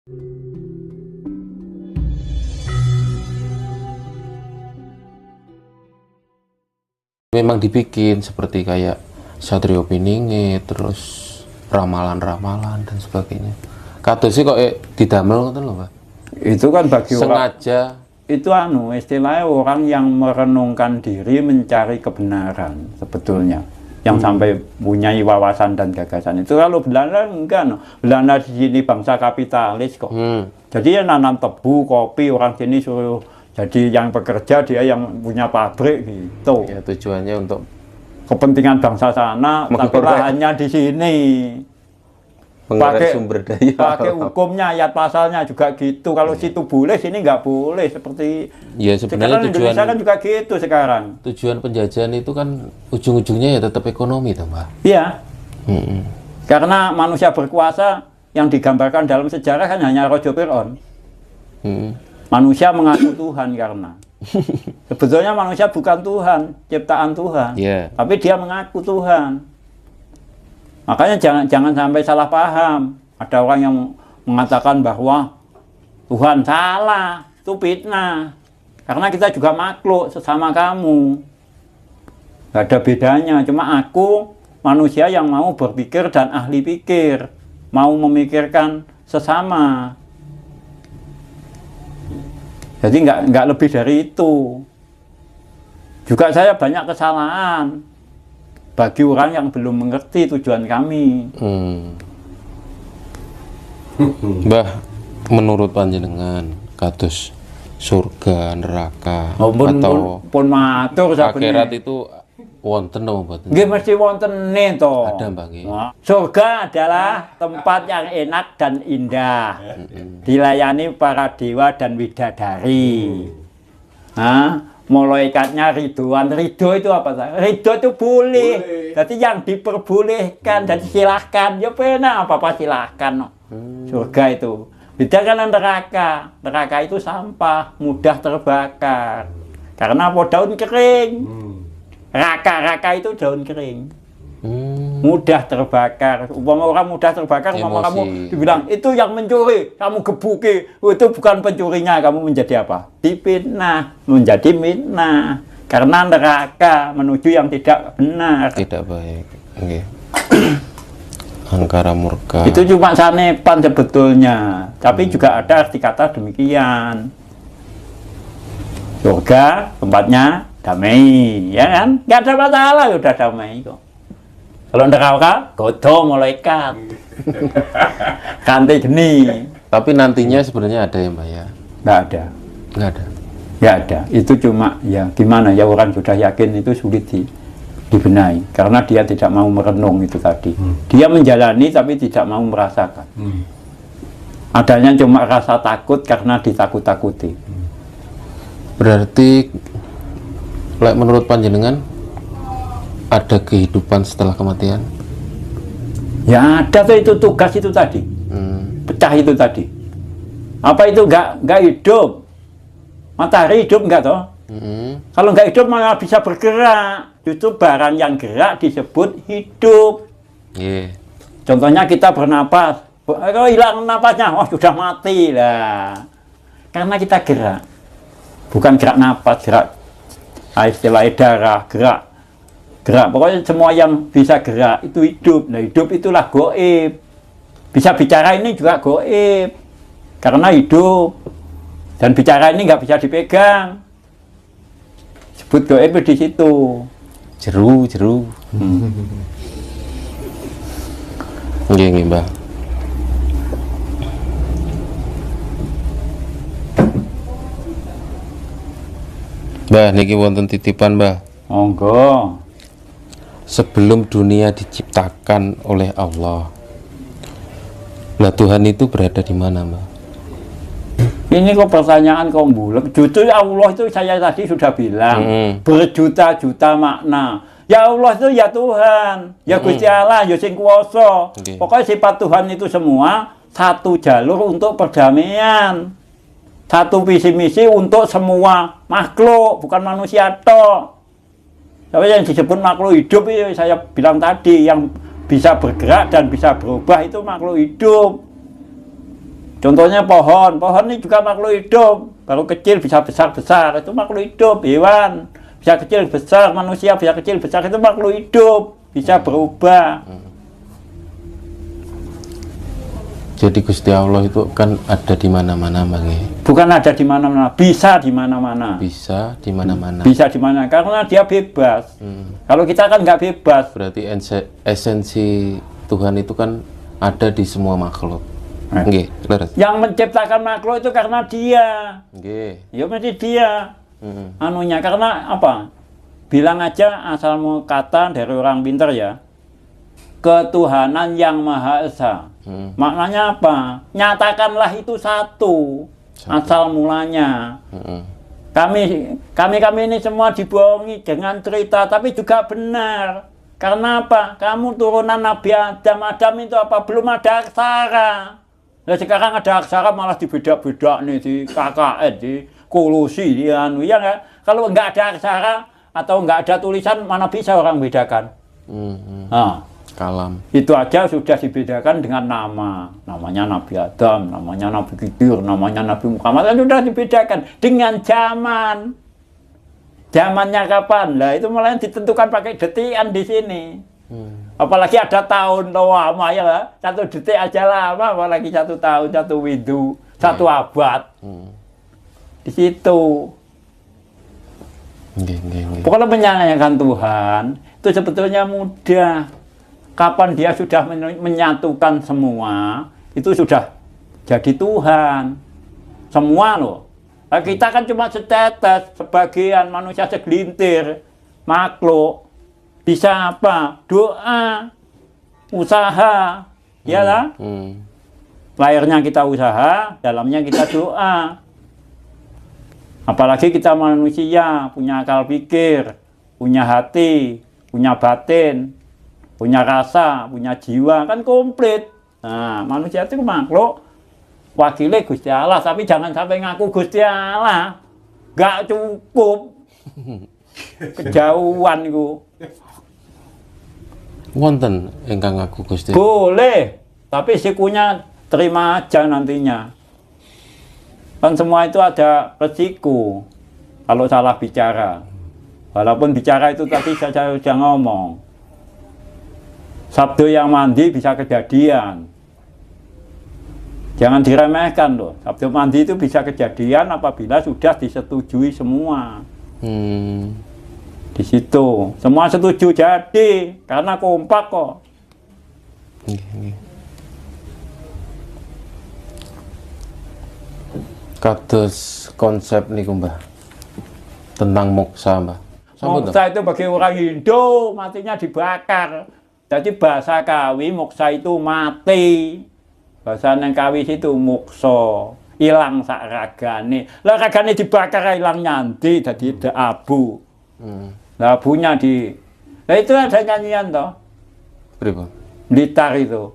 Memang dibikin seperti kayak Satrio Pininge, terus ramalan-ramalan dan sebagainya. Kados sih kok didamel ngoten lho, Pak. Itu kan bagi orang Sengaja itu istilahnya orang yang merenungkan diri mencari kebenaran sebetulnya. Yang sampai punya wawasan dan gagasan itu. Kalau Belanda enggak, no. Belanda di sini bangsa kapitalis kok. Jadi ya nanam tebu, kopi, orang sini suruh jadi yang bekerja, dia yang punya pabrik gitu. ya tujuannya untuk Kepentingan bangsa sana, tapi lahannya di sini. mengurai sumber daya. Pakai hukumnya, ayat pasalnya juga gitu. Kalau situ boleh, sini nggak boleh. Seperti Ya sebenarnya sekarang tujuan Indonesia kan juga gitu sekarang. tujuan penjajahan itu kan ujung-ujungnya ya tetap ekonomi, toh, Pak. Iya. Karena manusia berkuasa yang digambarkan dalam sejarah kan hanya Raja Fir'aun. Manusia mengaku Tuhan karena sebetulnya manusia bukan Tuhan, ciptaan Tuhan. Yeah. Tapi dia mengaku Tuhan. Makanya jangan sampai salah paham. Ada orang yang mengatakan bahwa Tuhan salah, itu fitnah. Karena kita juga makhluk sesama kamu. Gak ada bedanya, cuma aku manusia yang mau berpikir dan ahli pikir, mau memikirkan sesama. Jadi nggak lebih dari itu. Juga saya banyak kesalahan bagi orang yang belum mengerti tujuan kami. Mbah, menurut panjenengan kados surga, neraka, atau pun matur akhirat itu wonten apa mboten? Nggih mesti wontene to. Ada, Mbah, nggih. Surga adalah tempat yang enak dan indah. Dilayani para dewa dan widadari. Malaikatnya ridhoan. Ridho itu apa? Ridho itu boleh. Jadi yang diperbolehkan dan silahkan. Ya benar apa-apa silahkan. Surga itu. Beda kan neraka. Neraka itu sampah, mudah terbakar. Karena apa? Daun kering. Raka itu daun kering. Mudah terbakar. Umpama orang mudah terbakar, umpama kamu dibilang itu yang mencuri, kamu gebuki, itu bukan pencurinya, kamu menjadi apa? Dipitnah, menjadi mitnah. Karena neraka menuju yang tidak benar. Tidak baik. Okay. Angkara murka. Itu cuma sanepan sebetulnya. Tapi juga ada arti kata demikian. Surga tempatnya damai, ya kan? Nggak ada masalah, udah damai kok. Kalau neraka, godong malaikat. Kanti geni. Tapi nantinya sebenarnya ada ya, Mbak ya? Nggak ada. Nggak ada. Nggak ada. Itu cuma ya gimana ya, orang sudah yakin itu sulit dibenahi. Karena dia tidak mau merenung itu tadi. Dia menjalani tapi tidak mau merasakan. Adanya cuma rasa takut karena ditakut-takuti. Berarti menurut panjenengan ada kehidupan setelah kematian? Ya ada tuh, itu tugas itu tadi. Pecah itu tadi. Apa itu nggak hidup? Matahari hidup nggak toh? Kalau nggak hidup malah bisa bergerak. Justru barang yang gerak disebut hidup. Contohnya kita bernapas. Kalau hilang napasnya, oh sudah mati lah. Karena kita gerak. Bukan gerak napas, gerak istilah darah, gerak. Pokoknya semua yang bisa gerak itu hidup. Nah hidup itulah goib. Bisa bicara ini juga goib. Karena hidup. Dan bicara ini nggak bisa dipegang. Sebut goib di situ. Jeru. Nggih, Mbah. Mbah, niki wonten titipan, Mbah. Monggo. Sebelum dunia diciptakan oleh Allah, nah Tuhan itu berada di mana, Mbah? Ini kok pertanyaan kok bulat. Justru Allah itu saya tadi sudah bilang berjuta-juta makna. Ya Allah itu ya Tuhan, ya Gusti Allah, ya sing kuwasa. Pokoknya sifat Tuhan itu semua satu jalur untuk perdamaian. Satu visi misi untuk semua makhluk, bukan manusia tok. Tapi yang disebut makhluk hidup itu saya bilang tadi, yang bisa bergerak dan bisa berubah itu makhluk hidup. Contohnya pohon ini juga makhluk hidup. Baru kecil bisa besar-besar, itu makhluk hidup. Hewan bisa kecil besar, manusia bisa kecil besar, itu makhluk hidup. Bisa berubah. Jadi Gusti Allah itu kan ada di mana-mana, Bang. Bukan ada di mana-mana, bisa di mana-mana. Bisa di mana-mana. Bisa di mana, karena dia bebas. Kalau kita kan nggak bebas. Berarti esensi Tuhan itu kan ada di semua makhluk. Nggih, leres. Yang menciptakan makhluk itu karena dia. Nggih. Ya mesti dia. Anunya karena apa? Bilang aja asalmu kata dari orang pintar ya. Ketuhanan yang Maha Esa. Maknanya apa? Nyatakanlah itu satu. Asal mulanya. Kami ini semua dibohongi dengan cerita, tapi juga benar. Karena apa? Kamu turunan Nabi Adam. Adam itu apa? Belum ada aksara. Nah, sekarang ada aksara malah dibeda-beda nih, di KKN, di kolusi, di anu ya nggak? Kalau nggak ada aksara atau nggak ada tulisan, mana bisa orang bedakan? Nah, Kalam. itu aja sudah dibedakan dengan nama. Namanya Nabi Adam, namanya Nabi Khidir, namanya Nabi Muhammad, kan sudah dibedakan dengan zaman. Zamannya kapan? Lah itu malah ditentukan pakai detikan di sini. Apalagi ada tahun lama ya, 1 detik aja lama, apalagi 1 tahun, 1 windu, 1 abad. Di situ. Pokoknya menyayangkan Tuhan itu sebetulnya mudah. Kapan dia sudah menyatukan semua, itu sudah jadi Tuhan. Semua loh. Nah, kita kan cuma setetes, sebagian manusia segelintir, makhluk. Bisa apa? Doa, usaha, ya lah. Lahirnya kita usaha, dalamnya kita doa. Apalagi kita manusia, punya akal pikir, punya hati, punya batin, punya rasa, punya jiwa, kan komplit. Nah, manusia itu makhluk wakilnya Gusti Allah, tapi jangan sampai ngaku Gusti Allah. Gak cukup. Kejauhan itu. Wonten ingkang ngaku Gusti. Boleh, tapi sikunya terima aja nantinya. Kan semua itu ada resiko kalau salah bicara. Walaupun bicara itu tadi saya sudah ngomong. Sabdo yang mandi bisa kejadian. Jangan diremehkan loh. Sabdo mandi itu bisa kejadian apabila sudah disetujui semua. Di situ semua setuju jadi karena kompak kok. Kados konsep niku Mbah tentang moksa Mbah. Moksa itu bagi orang Hindu matinya dibakar. Jadi bahasa Kawi moksa itu mati. Bahasa nang Kawi itu moksa, hilang sak ragane. Lah ragane dibakar hilang nyanti jadi abu. Lah abunya di. Lah itu ada nyanyian toh. Pripun? Blitar itu.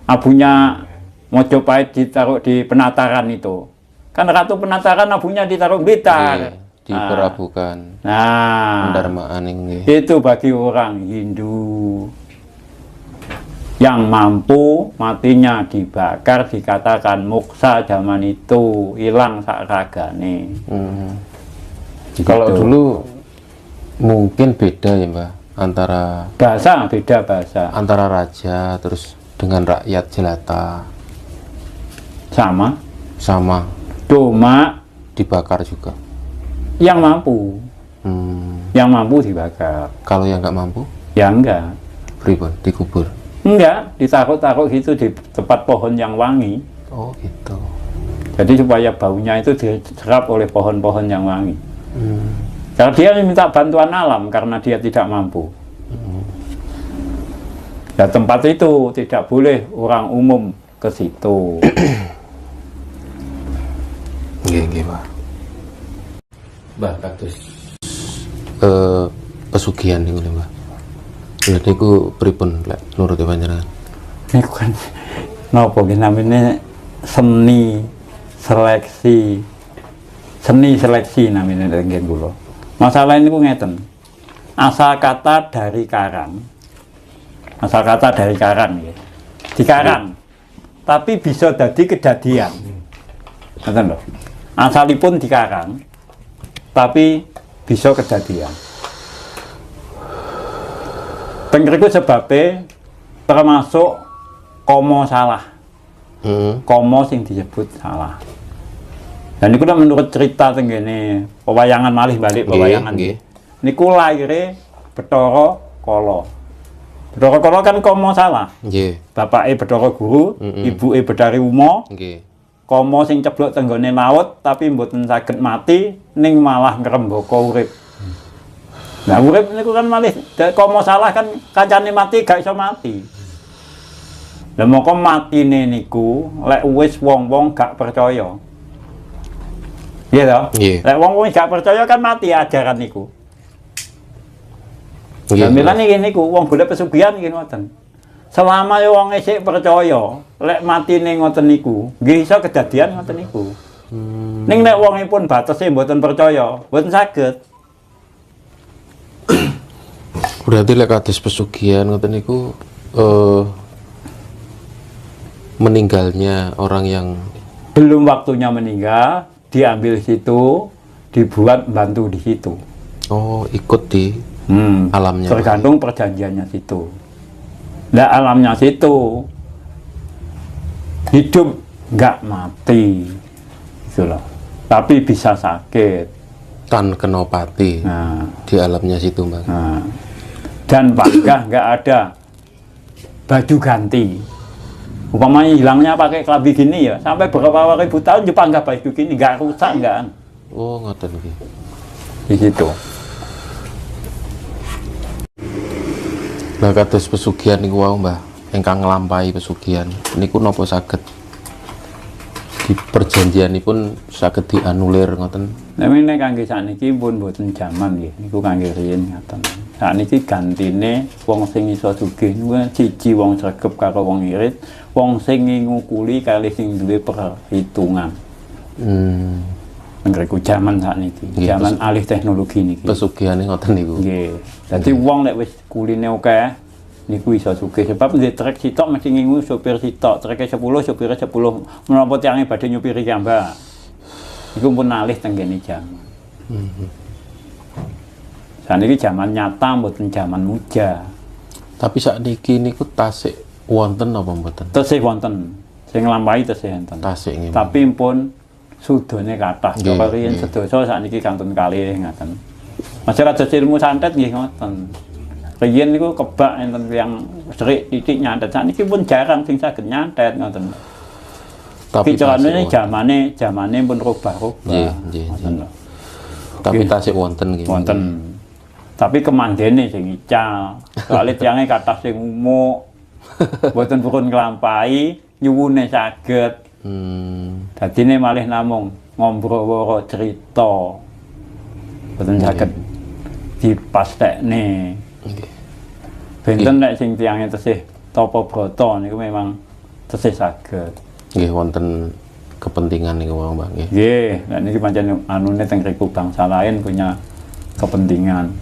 Abunya Mojopahit ditaruh di penataran itu. Kan Ratu Penataran abunya ditaruh Blitar. Diperabukan. Nah, pendarmaan ini. Itu bagi orang Hindu yang mampu matinya dibakar dikatakan moksa zaman itu, hilang sak ragane. Gitu. Kalau dulu mungkin beda ya Mbah antara bahasa, beda bahasa antara raja terus dengan rakyat jelata. Sama cuma dibakar juga yang mampu. Yang mampu dibakar. Kalau yang nggak mampu ya enggak. Pripun? Dikubur? Enggak, ditaruh-taruh gitu di tempat pohon yang wangi. Oh gitu. Jadi supaya baunya itu diserap oleh pohon-pohon yang wangi. Karena dia minta bantuan alam karena dia tidak mampu. Ya tempat itu tidak boleh orang umum ke situ. Nggih, Mbah. Mbah kados pesugihan niku lho, Mbah. Ya niku pripun lek nurut panjenengan? Niku kan napa ki namine seni seleksi namine nggih kula. Masalah niku ngeten. Asal kata dari karang. Asal kata dari karang ya. Di karang. tapi bisa jadi kejadian. Ngoten lho. Asalipun dikarang, tapi bisa kejadian. Tengkriku sebabnya termasuk komo salah. Komo sing disebut salah. Dan niku menurut cerita tenggene pewayangan malih balik pewayangan. Niku lahire Bathara Kala. Bathara Kala kan komo salah. Nggih. Bapake Bathara Guru, ibuke Bathari Uma. Nggih. Komo sing ceblok tenggone laut tapi mboten saged mati ning malah ngrembaka urip. Nah urip niku kan malih komo salah kan kancane mati gak iso mati. Lah moko matine niku lek wis wong-wong gak percaya. Iya toh? Lek wong-wong gak percaya kan mati ajaran niku. Sampeyan iki niku wong golek pesugihan iki ngoten. Selama wong isih percaya, lek matine ngoten niku, nggih iso kedadian ngoten niku. Ning nek wongipun batese mboten percaya, mboten saged. Berarti lek kados pesugihan ngoten niku meninggalnya orang yang belum waktunya meninggal, diambil situ, dibuat bantu di situ. Oh, ikut di alamnya. Tergantung perjanjiannya situ. Nah, alamnya situ hidup nggak mati, gitu loh. Tapi bisa sakit. Tan kenopati di alamnya situ, Mbak. Dan panggah nggak ada baju ganti. Umpamanya hilangnya pakai klambi gini ya, sampai beberapa ribu tahun Jepang nggak baju gini, nggak rusak nggak. Oh, ngoten iki. Di situ. Lah kados pesugihan niku wau, Mbah, ingkang nglampahi pesugihan niku napa saged di perjanjianipun saged dianulir ngoten? Nek kangge sakniki pun mboten jaman nggih, niku kangge riyin ngaten. Sakniki gantine wong sing iso sugih niku siji wong sregep karo wong irit, wong sing ngukuli kali sing duwe perhitungan. Ngriku jaman sakniki, jaman alih teknologi niki. Pesugihane ngoten niku. Nggih. Dadi wong nek wis kuline akeh niku iso sugih sebab nggih trek sitok mesti ngingu sopir sitok, treke 10 sopire 10 menapa tiange badhe nyupiri jambak. Iku pun alih tenggene jaman. Saniki jaman nyata mboten jaman muja. Tapi sakniki niku tasik wonten apa mboten? Tesih wonten. Sing nglampahi tesih wonten. Tasik nggih. Tapi pun sudone kathah. Kaya riyen sedasa sakniki kantun kalih ngaten. Masyarakat ilmu santet nggih ngoten. Riyen niku kebak enten tiyang serik titik nyantet. Sakniki pun jarang sing saged nyantet ngoten. Tapi carane jamane pun rubah-rubah. Nggih. Tapi tasik wonten nggih. Wonten. Tapi kemanggene sing ical. Soale tiyange kathah sing umuk. Mboten purun nglampahi, nyuwune saged. Dadine malih namung ngombro-woro cerita. Mboten saged dipastekne. Benten nek sing tiyange tesih tapa brata niku memang tesih saged. Nggih wonten kepentingan niku wau, Mbak nggih. Nggih, nek niki pancen anune teng riku bangsa lain punya kepentingan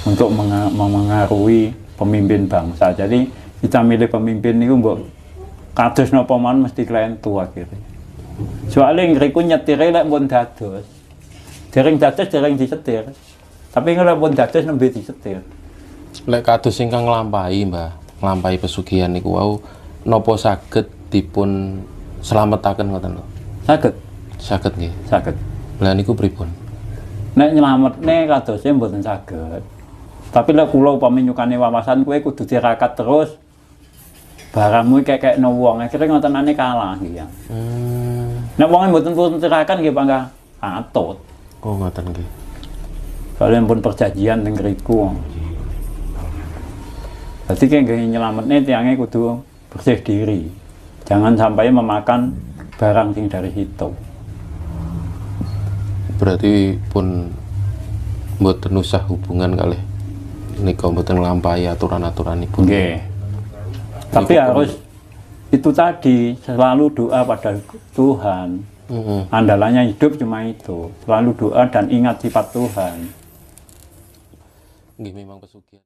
untuk mengaruhi pemimpin bangsa. Jadi kita milih pemimpin niku mbok kados napa man mesti klentu akhire. Soale ngriku nyetire lek pun dados. Dereng dados dereng disetir. Tapi lek pun dados nembe disetir. Lek kados ingkang nglampahi, Mbah, nglampahi pesugihan niku wau napa saged dipun slametaken ngoten lho? Saged. Saged nggih. Saged. Lah niku pripun? Nek nyelametne kadose mboten saged. Tapi lek kula upami nyukane wawasan kowe kudu tirakat terus. Barangmu kekekno wong, akhire ngotenane kalah nggih ya. Nek wonge mboten pun tirakan nggih panggah atut. Oh ngoten nggih. Soale pun perjanjian teng ngriku. Dadi nggih nyelametne tiange kudu bersih diri. Jangan sampai memakan barang sing dari situ. Berarti pun mboten usah hubungan kalih nika mboten nglampahi aturan-aturanipun. Nggih. Tapi harus itu tadi selalu doa pada Tuhan. Andalannya hidup cuma itu. Selalu doa dan ingat sifat Tuhan. Nggih memang pesugihan.